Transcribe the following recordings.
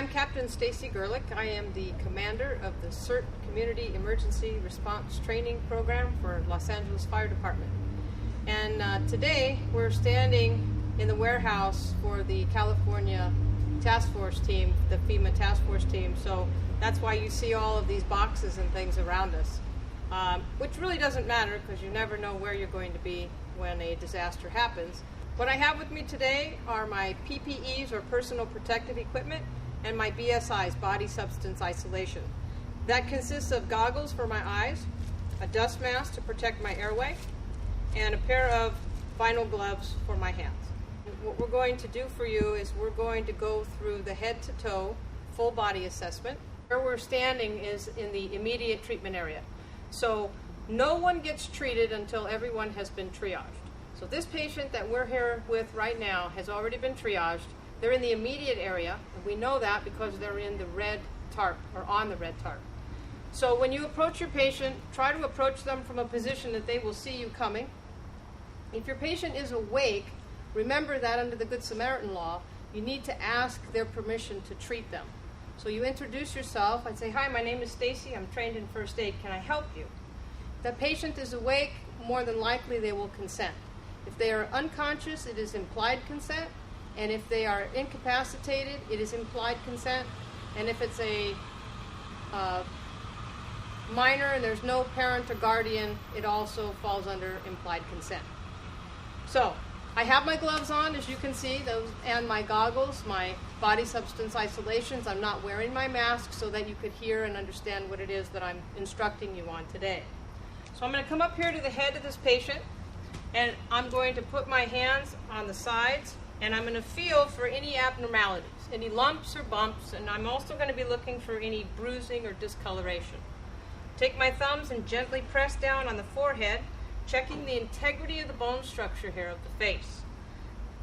I'm Captain Stacy Gerlich. I am the commander of the CERT Community Emergency Response Training Program for Los Angeles Fire Department. And today we're standing in the warehouse for the California task force team, the FEMA task force team. So that's why you see all of these boxes and things around us, which really doesn't matter because you never know where you're going to be when a disaster happens. What I have with me today are my PPEs, or personal protective equipment, and my BSIs, body substance isolation. That consists of goggles for my eyes, a dust mask to protect my airway, and a pair of vinyl gloves for my hands. What we're going to do for you is we're going to go through the head to toe full body assessment. Where we're standing is in the immediate treatment area. So no one gets treated until everyone has been triaged. So this patient that we're here with right now has already been triaged. They're in the immediate area, and we know that because they're in the red tarp, or on the red tarp. So when you approach your patient, try to approach them from a position that they will see you coming. If your patient is awake, remember that under the Good Samaritan law, you need to ask their permission to treat them. So you introduce yourself. I'd say, "Hi, my name is Stacy. I'm trained in first aid. Can I help you?" If the patient is awake, more than likely they will consent. If they are unconscious, it is implied consent. And if they are incapacitated, it is implied consent. And if it's a minor and there's no parent or guardian, it also falls under implied consent. So I have my gloves on, as you can see, those, and my goggles, my body substance isolations. I'm not wearing my mask so that you could hear and understand what it is that I'm instructing you on today. So I'm going to come up here to the head of this patient, and I'm going to put my hands on the sides, and I'm going to feel for any abnormalities, any lumps or bumps, and I'm also going to be looking for any bruising or discoloration. Take my thumbs and gently press down on the forehead, checking the integrity of the bone structure here of the face.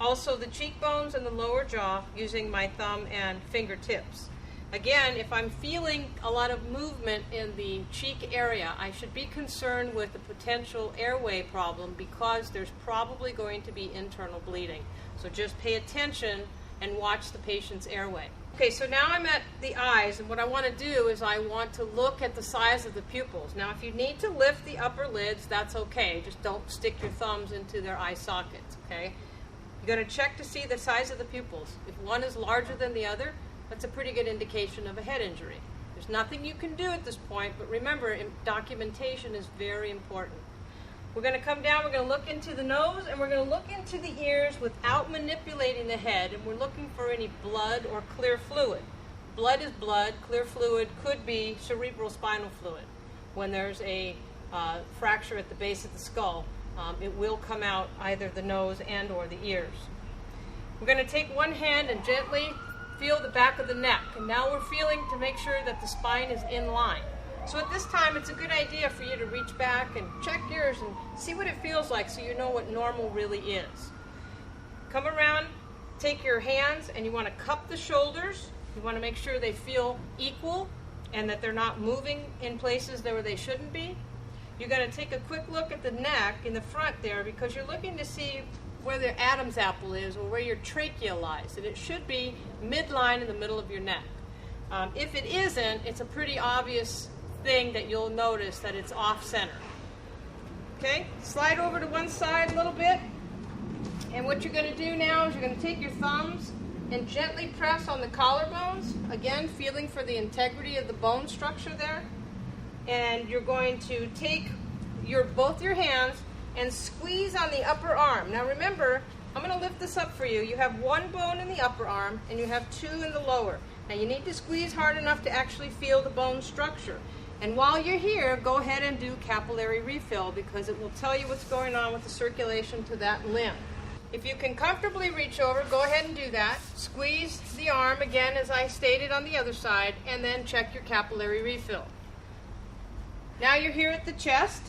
Also the cheekbones and the lower jaw, using my thumb and fingertips. Again, if I'm feeling a lot of movement in the cheek area, I should be concerned with the potential airway problem because there's probably going to be internal bleeding. So just pay attention and watch the patient's airway. Okay, so now I'm at the eyes, and what I want to do is I want to look at the size of the pupils. Now, if you need to lift the upper lids, that's okay. Just don't stick your thumbs into their eye sockets, okay? You're going to check to see the size of the pupils. If one is larger than the other, that's a pretty good indication of a head injury. There's nothing you can do at this point, but remember, documentation is very important. We're going to come down, we're going to look into the nose, and we're going to look into the ears without manipulating the head, and we're looking for any blood or clear fluid. Blood is blood, clear fluid could be cerebral spinal fluid. When there's a fracture at the base of the skull, it will come out either the nose and or the ears. We're going to take one hand and gently feel the back of the neck, and now we're feeling to make sure that the spine is in line. So at this time, it's a good idea for you to reach back and check yours and see what it feels like so you know what normal really is. Come around, take your hands, and you want to cup the shoulders. You want to make sure they feel equal and that they're not moving in places where they shouldn't be. You're going to take a quick look at the neck in the front there because you're looking to see where the Adam's apple is or where your trachea lies, and it should be midline in the middle of your neck. If it isn't, it's a pretty obvious thing that you'll notice that it's off center. Okay, slide over to one side a little bit, and what you're going to do now is you're going to take your thumbs and gently press on the collarbones, again feeling for the integrity of the bone structure there, and you're going to take both your hands and squeeze on the upper arm. Now remember, I'm going to lift this up for you. You have one bone in the upper arm and you have two in the lower. Now you need to squeeze hard enough to actually feel the bone structure. And while you're here, go ahead and do capillary refill because it will tell you what's going on with the circulation to that limb. If you can comfortably reach over, go ahead and do that. Squeeze the arm again as I stated on the other side, and then check your capillary refill. Now you're here at the chest.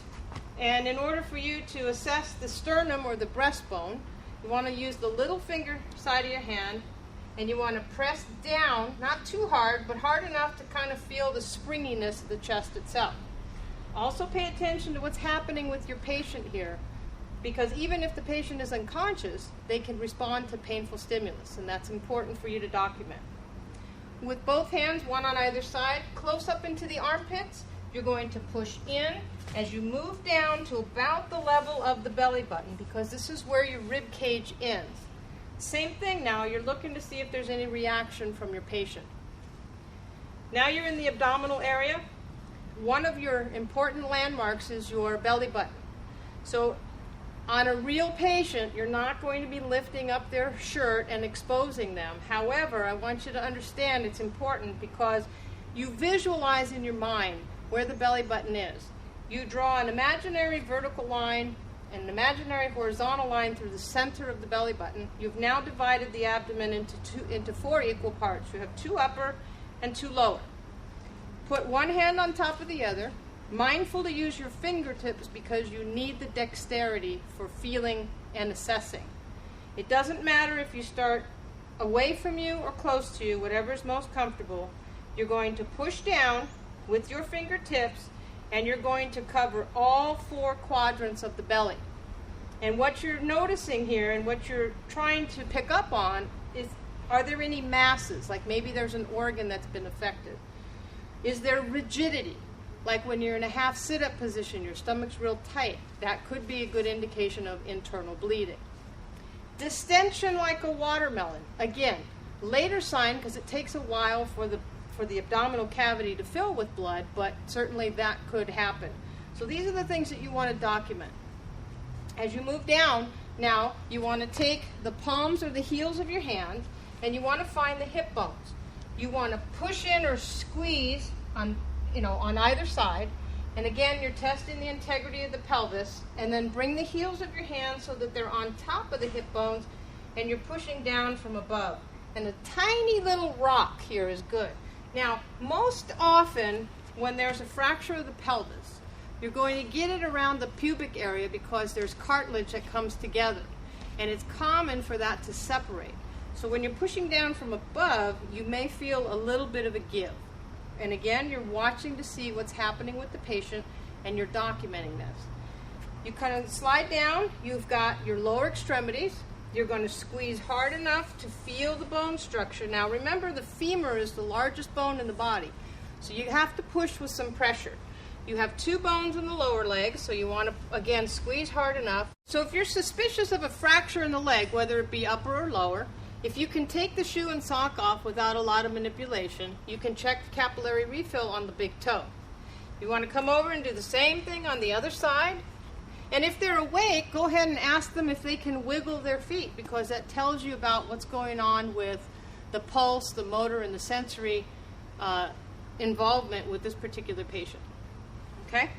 And in order for you to assess the sternum or the breastbone, you want to use the little finger side of your hand, and you want to press down, not too hard, but hard enough to kind of feel the springiness of the chest itself. Also pay attention to what's happening with your patient here, because even if the patient is unconscious, they can respond to painful stimulus, and that's important for you to document. with both hands, one on either side, close up into the armpits. You're going to push in as you move down to about the level of the belly button, because this is where your rib cage ends. Same thing now, you're looking to see if there's any reaction from your patient. Now you're in the abdominal area. One of your important landmarks is your belly button. So on a real patient, you're not going to be lifting up their shirt and exposing them. However, I want you to understand it's important because you visualize in your mind where the belly button is. You draw an imaginary vertical line and an imaginary horizontal line through the center of the belly button. You've now divided the abdomen into 4 equal parts. You have 2 upper and 2 lower. Put one hand on top of the other, mindful to use your fingertips because you need the dexterity for feeling and assessing. It doesn't matter if you start away from you or close to you, whatever is most comfortable. You're going to push down with your fingertips and you're going to cover all 4 quadrants of the belly. And what you're noticing here and what you're trying to pick up on is, are there any masses? Like maybe there's an organ that's been affected. Is there rigidity? Like when you're in a half sit-up position, your stomach's real tight. That could be a good indication of internal bleeding. Distension like a watermelon. Again, later sign because it takes a while for the abdominal cavity to fill with blood, but certainly that could happen. So these are the things that you want to document. As you move down, now you want to take the palms or the heels of your hand and you want to find the hip bones. You want to push in or squeeze on either side. And again, you're testing the integrity of the pelvis. And then bring the heels of your hands so that they're on top of the hip bones and you're pushing down from above. And a tiny little rock here is good. Now, most often when there's a fracture of the pelvis, you're going to get it around the pubic area because there's cartilage that comes together. And it's common for that to separate. So when you're pushing down from above, you may feel a little bit of a give. And again, you're watching to see what's happening with the patient and you're documenting this. You kind of slide down, you've got your lower extremities. You're going to squeeze hard enough to feel the bone structure. Now remember, the femur is the largest bone in the body. So you have to push with some pressure. You have 2 bones in the lower leg, so you want to, again, squeeze hard enough. So if you're suspicious of a fracture in the leg, whether it be upper or lower, if you can take the shoe and sock off without a lot of manipulation, you can check the capillary refill on the big toe. You want to come over and do the same thing on the other side. And if they're awake, go ahead and ask them if they can wiggle their feet, because that tells you about what's going on with the pulse, the motor, and the sensory involvement with this particular patient. Okay?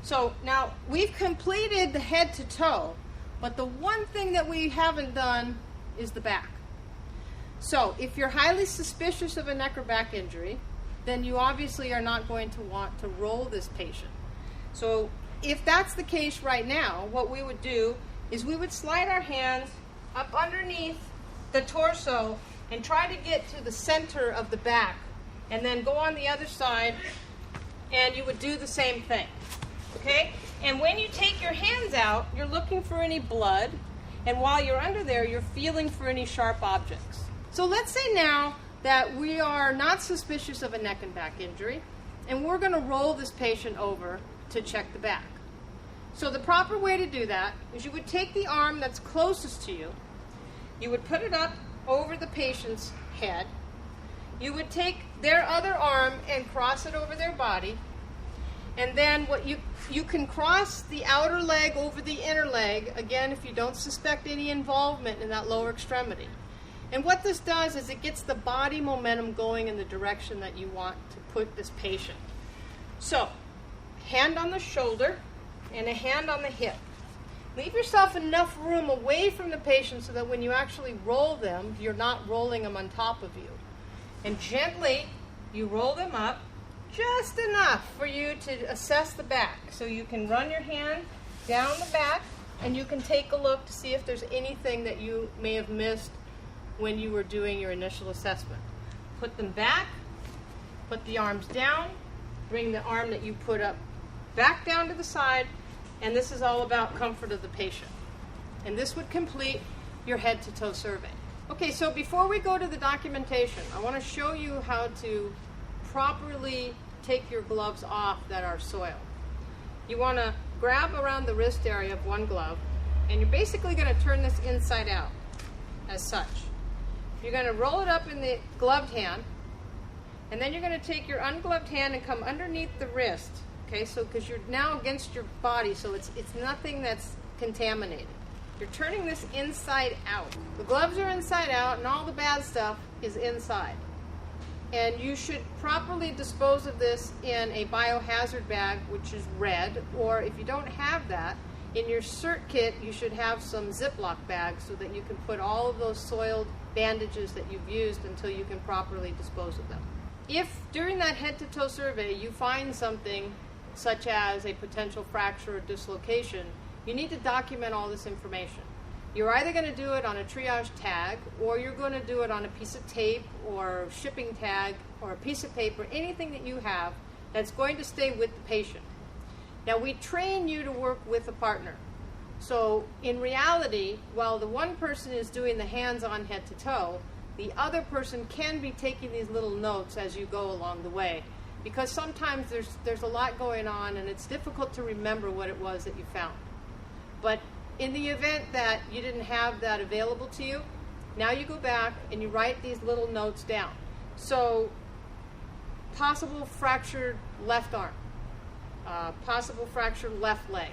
So now we've completed the head to toe, but the one thing that we haven't done is the back. So if you're highly suspicious of a neck or back injury, then you obviously are not going to want to roll this patient. So if that's the case right now, what we would do is we would slide our hands up underneath the torso and try to get to the center of the back, and then go on the other side and you would do the same thing. Okay? And when you take your hands out, you're looking for any blood, and while you're under there, you're feeling for any sharp objects. So let's say now that we are not suspicious of a neck and back injury, and we're going to roll this patient over to check the back. So the proper way to do that is you would take the arm that's closest to you, you would put it up over the patient's head, you would take their other arm and cross it over their body, and then you can cross the outer leg over the inner leg, again, if you don't suspect any involvement in that lower extremity. And what this does is it gets the body momentum going in the direction that you want to put this patient. So, hand on the shoulder and a hand on the hip. Leave yourself enough room away from the patient so that when you actually roll them, you're not rolling them on top of you. And gently, you roll them up just enough for you to assess the back. So you can run your hand down the back and you can take a look to see if there's anything that you may have missed when you were doing your initial assessment. Put them back, put the arms down, bring the arm that you put up back down to the side, and this is all about comfort of the patient. And this would complete your head to toe survey. Okay, so before we go to the documentation, I want to show you how to properly take your gloves off that are soiled. You want to grab around the wrist area of one glove, and you're basically going to turn this inside out, as such. You're going to roll it up in the gloved hand, and then you're going to take your ungloved hand and come underneath the wrist, okay, so because you're now against your body, so it's nothing that's contaminated. You're turning this inside out. The gloves are inside out, and all the bad stuff is inside. And you should properly dispose of this in a biohazard bag, which is red, or if you don't have that, in your CERT kit, you should have some Ziploc bags so that you can put all of those soiled bandages that you've used until you can properly dispose of them. If during that head-to-toe survey you find something such as a potential fracture or dislocation, you need to document all this information. You're either going to do it on a triage tag, or you're going to do it on a piece of tape or shipping tag or a piece of paper, anything that you have that's going to stay with the patient. Now, we train you to work with a partner. So in reality, while the one person is doing the hands-on head to toe, the other person can be taking these little notes as you go along the way, because sometimes there's a lot going on and it's difficult to remember what it was that you found. But in the event that you didn't have that available to you, now you go back and you write these little notes down. So, possible fractured left arm, possible fractured left leg.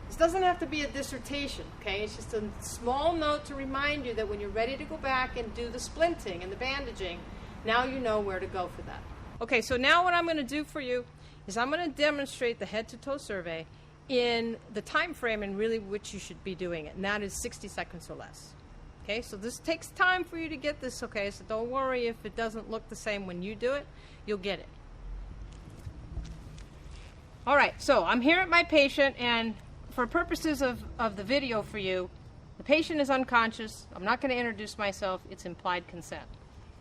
This doesn't have to be a dissertation, okay? It's just a small note to remind you that when you're ready to go back and do the splinting and the bandaging, now you know where to go for that. Okay, so now what I'm going to do for you is I'm going to demonstrate the head-to-toe survey in the time frame in really which you should be doing it, and that is 60 seconds or less. Okay, so this takes time for you to get this, okay, so don't worry if it doesn't look the same when you do it, you'll get it. All right, so I'm here at my patient, and for purposes of the video for you, the patient is unconscious. I'm not going to introduce myself. It's implied consent.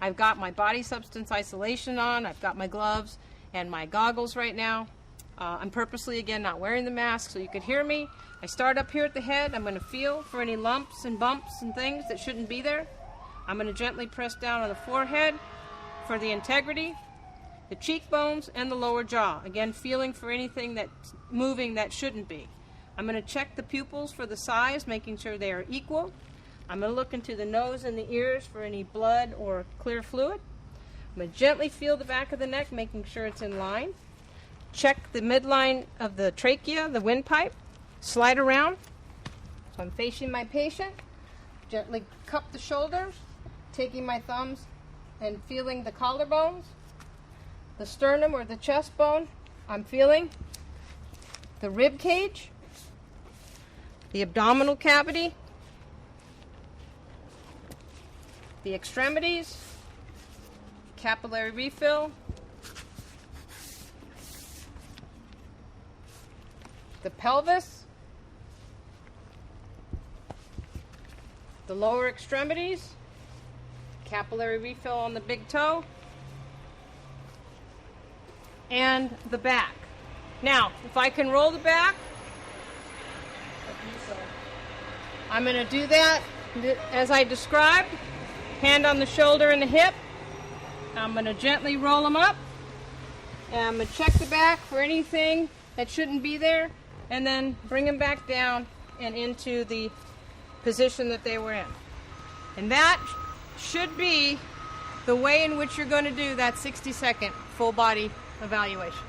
I've got my body substance isolation on. I've got my gloves and my goggles right now. I'm purposely, again, not wearing the mask so you could hear me. I start up here at the head. I'm going to feel for any lumps and bumps and things that shouldn't be there. I'm going to gently press down on the forehead for the integrity, the cheekbones, and the lower jaw. Again, feeling for anything that's moving that shouldn't be. I'm going to check the pupils for the size, making sure they are equal. I'm going to look into the nose and the ears for any blood or clear fluid. I'm going to gently feel the back of the neck, making sure it's in line. Check the midline of the trachea, the windpipe. Slide around. So I'm facing my patient. Gently cup the shoulders, taking my thumbs and feeling the collarbones, the sternum or the chest bone. I'm feeling the rib cage, the abdominal cavity, the extremities, capillary refill, the pelvis, the lower extremities, capillary refill on the big toe, and the back. Now, if I can roll the back, I'm going to do that as I described. Hand on the shoulder and the hip. I'm going to gently roll them up. And I'm going to check the back for anything that shouldn't be there. And then bring them back down and into the position that they were in. And that should be the way in which you're going to do that 60-second full body evaluation.